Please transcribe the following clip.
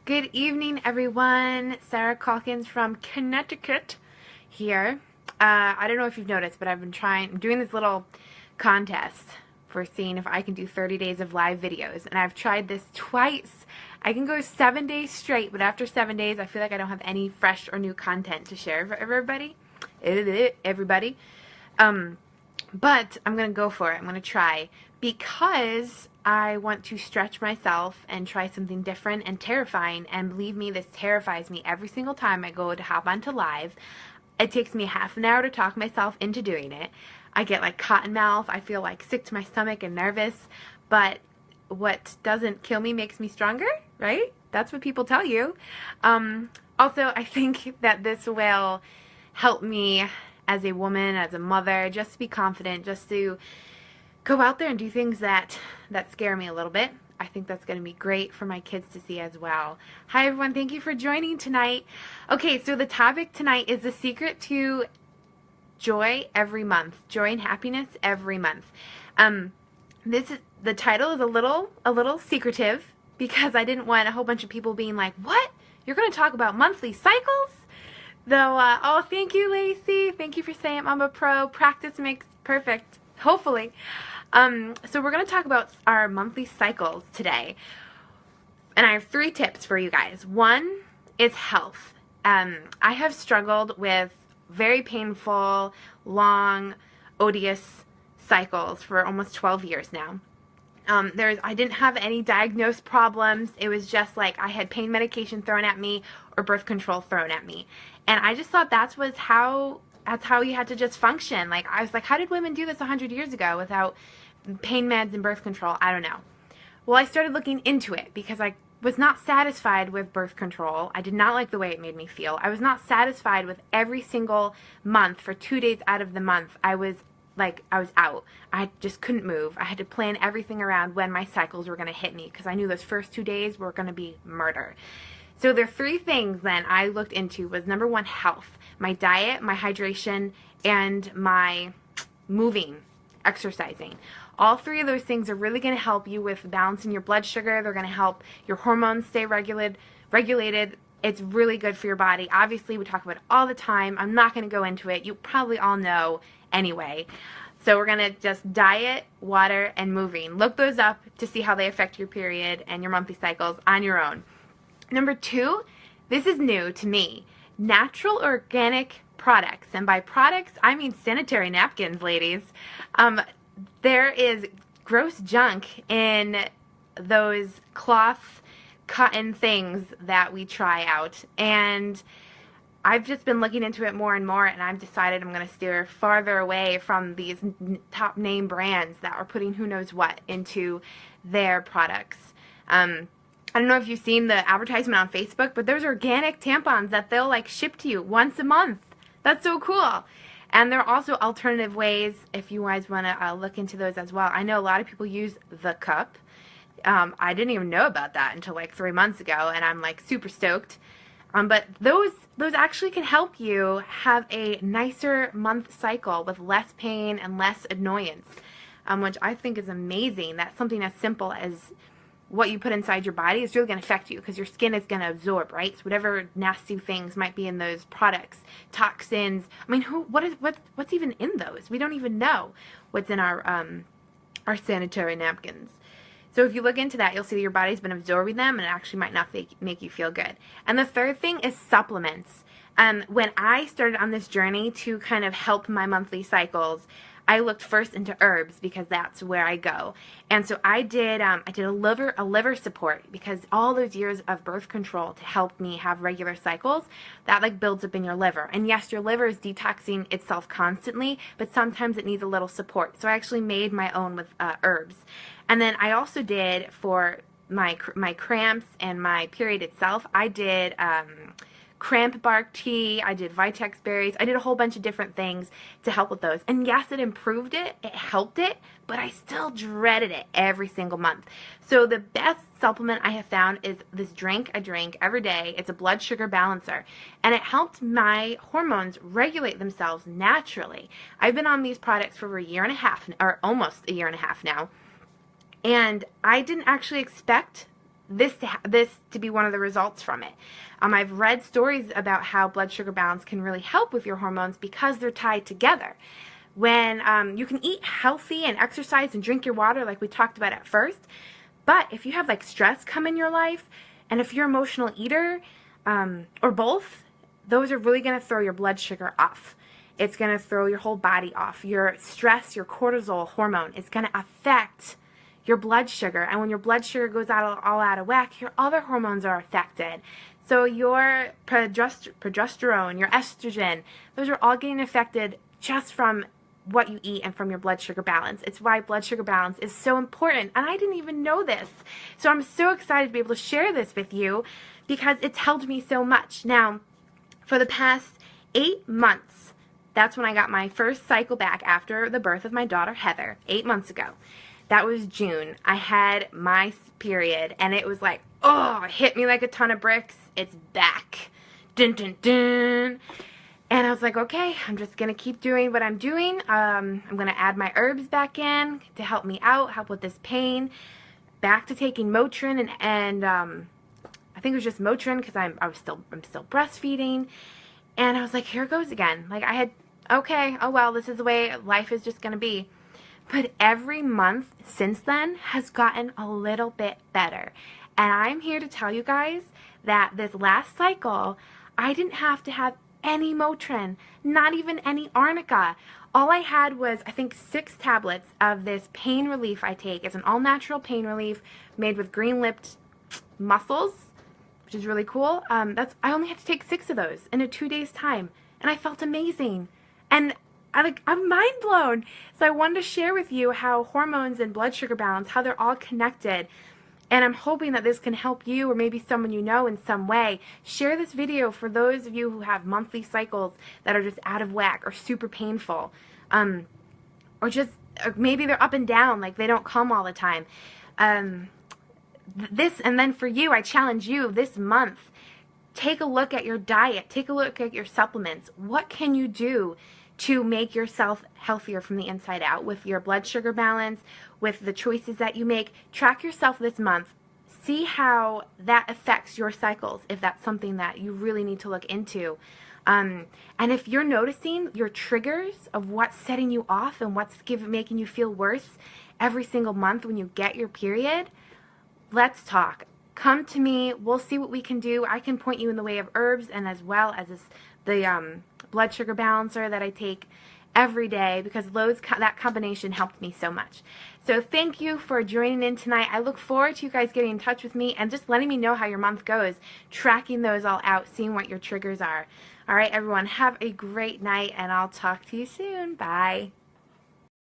Good evening, everyone. Sarah Calkins from Connecticut here. I don't know if you've noticed, but I'm doing this little contest for seeing if I can do 30 days of live videos. And I've tried this twice. I can go 7 days straight, but after 7 days, I feel like I don't have any fresh or new content to share for everybody. But I'm going to go for it. I'm going to try because I want to stretch myself and try something different and terrifying. And believe me, this terrifies me every single time I go to hop onto live. It takes me half an hour to talk myself into doing it. I get like cotton mouth. I feel like sick to my stomach and nervous. But what doesn't kill me makes me stronger, right? That's what people tell you. Also, I think that this will help me as a woman, as a mother, just to be confident, just to go out there and do things that scare me a little bit. I think that's going to be great for my kids to see as well. Hi everyone, thank you for joining tonight. Okay, so the topic tonight is the secret to joy every month, joy and happiness every month. The title is a little secretive because I didn't want a whole bunch of people being like, "What? You're going to talk about monthly cycles?" Though, oh, thank you, Lacey. Thank you for saying I'm a pro. Practice makes perfect, hopefully. So we're going to talk about our monthly cycles today. And I have 3 tips for you guys. One is health. I have struggled with very painful, long, odious cycles for almost 12 years now. I didn't have any diagnosed problems. It was just like I had pain medication thrown at me or birth control thrown at me. And I just thought that's how you had to just function. Like, I was like, how did women do this 100 years ago without pain meds and birth control? I don't know. Well, I started looking into it because I was not satisfied with birth control. I did not like the way it made me feel. I was not satisfied with every single month. For 2 days out of the month, I was out. I just couldn't move. I had to plan everything around when my cycles were going to hit me because I knew those first 2 days were going to be murder. So there are 3 things then I looked into. Was number 1, health. My diet, my hydration, and my moving, exercising. All 3 of those things are really going to help you with balancing your blood sugar. They're going to help your hormones stay regulated. It's really good for your body. Obviously, we talk about it all the time. I'm not going to go into it. You probably all know anyway. So we're going to just diet, water, and moving. Look those up to see how they affect your period and your monthly cycles on your own. Number 2, this is new to me. Natural organic products. And by products, I mean sanitary napkins, ladies. There is gross junk in those cloth, cotton things that we try out. And I've just been looking into it more and more, and I've decided I'm going to steer farther away from these top name brands that are putting who knows what into their products. I don't know if you've seen the advertisement on Facebook, but there's organic tampons that they'll like ship to you once a month. That's so cool. And there are also alternative ways if you guys want to look into those as well. I know a lot of people use The Cup. I didn't even know about that until like 3 months ago, and I'm like super stoked. But those actually can help you have a nicer month cycle with less pain and less annoyance, which I think is amazing. That something as simple as what you put inside your body is really going to affect you because your skin is going to absorb, right? So whatever nasty things might be in those products, toxins. I mean, what's even in those? We don't even know what's in our sanitary napkins. So if you look into that, you'll see that your body's been absorbing them and it actually might not make you feel good. And the 3rd thing is supplements. When I started on this journey to kind of help my monthly cycles, I looked first into herbs because that's where I go. And so I did a liver support because all those years of birth control to help me have regular cycles, that like builds up in your liver. And yes, your liver is detoxing itself constantly, but sometimes it needs a little support. So I actually made my own with herbs. And then I also did for my cramps and my period itself, I did cramp bark tea, I did Vitex berries, I did a whole bunch of different things to help with those. And yes, it improved it, it helped it, but I still dreaded it every single month. So the best supplement I have found is this drink I drink every day. It's a blood sugar balancer, and it helped my hormones regulate themselves naturally. I've been on these products for over a year and a half, or almost a year and a half now, and I didn't actually expect this to be one of the results from it. I've read stories about how blood sugar balance can really help with your hormones because they're tied together. When you can eat healthy and exercise and drink your water like we talked about at first, but if you have like stress come in your life, and if you're an emotional eater, or both, those are really going to throw your blood sugar off. It's going to throw your whole body off. Your stress, your cortisol hormone is going to affect your blood sugar. And when your blood sugar goes all out of whack, your other hormones are affected. So your progesterone, your estrogen, those are all getting affected just from what you eat and from your blood sugar balance. It's why blood sugar balance is so important. And I didn't even know this. So I'm so excited to be able to share this with you because it's helped me so much. Now, for the past 8 months, that's when I got my first cycle back after the birth of my daughter, Heather, 8 months ago. That was June. I had my period, and it was like, oh, it hit me like a ton of bricks. It's back. Dun, dun, dun. And I was like, okay, I'm just going to keep doing what I'm doing. I'm going to add my herbs back in to help me out, help with this pain. Back to taking Motrin, and I think it was just Motrin because I'm still breastfeeding. And I was like, here it goes again. Like okay, oh well, this is the way life is just going to be. But every month since then has gotten a little bit better. And I'm here to tell you guys that this last cycle, I didn't have to have any Motrin, not even any Arnica. All I had was, I think, 6 tablets of this pain relief I take. It's an all-natural pain relief made with green-lipped mussels, which is really cool. I only had to take 6 of those in a 2 days time, and I felt amazing. And I'm mind blown. So I wanted to share with you how hormones and blood sugar balance, how they're all connected. And I'm hoping that this can help you or maybe someone you know in some way. Share this video for those of you who have monthly cycles that are just out of whack or super painful. Or maybe they're up and down, like they don't come all the time. And then for you, I challenge you this month, take a look at your diet. Take a look at your supplements. What can you do to make yourself healthier from the inside out with your blood sugar balance, with the choices that you make? Track yourself this month. See how that affects your cycles, if that's something that you really need to look into. And if you're noticing your triggers of what's setting you off and what's making you feel worse every single month when you get your period, let's talk. Come to me. We'll see what we can do. I can point you in the way of herbs and as well as the blood sugar balancer that I take every day because that combination helped me so much. So thank you for joining in tonight. I look forward to you guys getting in touch with me and just letting me know how your month goes, tracking those all out, seeing what your triggers are. All right, everyone, have a great night, and I'll talk to you soon. Bye.